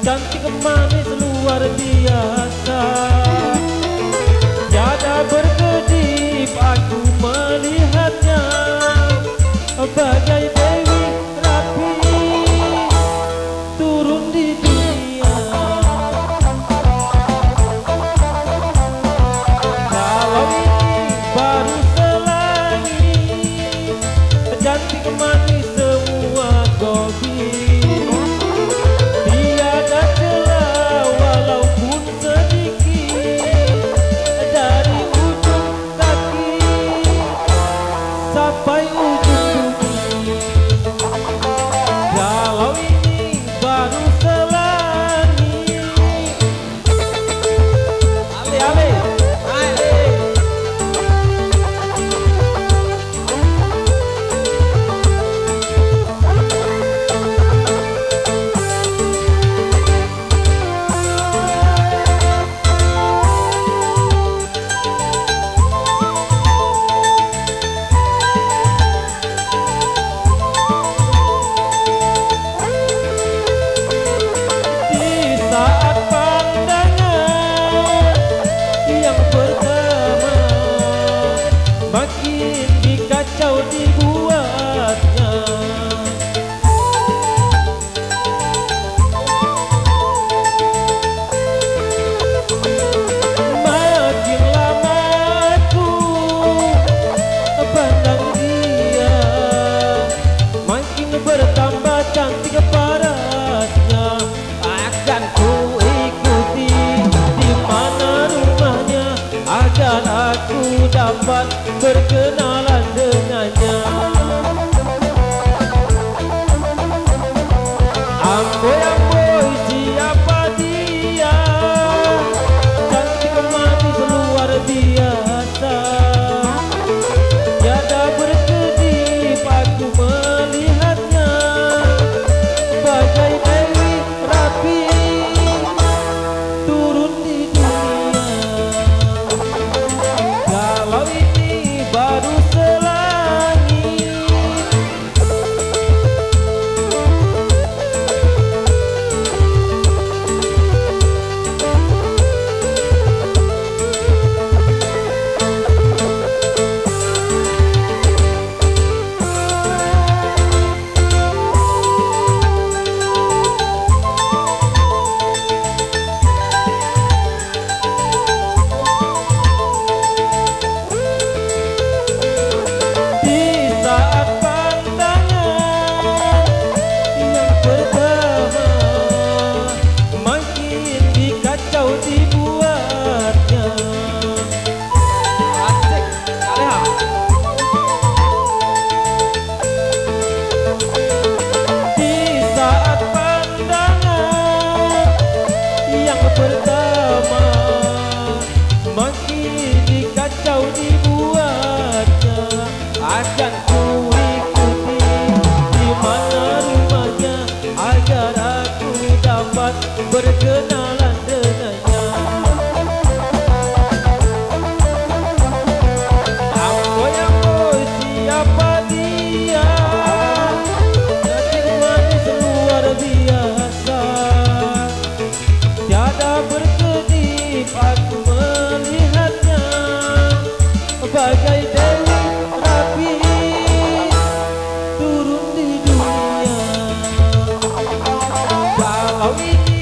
cantik manis luar biasa. Tiada berkedip aku melihatnya, bagai Dewi rapi turun di dunia. Kalau ini baru selangit, cantik manis semua gobi. Tiada celah walaupun sedikit, dari ujung kaki sampai ujung bumi. Kalau ini baru selangit. Ale ale, ale. Makin dikacau dibuatnya, makin lama aku pandang dia, makin bertambah cantik parasnya. Akan ku ikuti di mana rumahnya, agar aku dapat berkenalan dengannya. Amboi amboi siapa dia, cantik manis luar biasa. Tiada berkedip aku melihatnya, bagai Dewi rapi turun di dunia. Kalau ini baru selangit. Akan ku ikuti di mana rumahnya, agar aku dapat berkenalan dengannya. Amboi amboi siapa dia, cantik manis luar biasa. Tiada berkedip aku melihatnya, bagai Dewi rapi turun di dunia. Kalau ini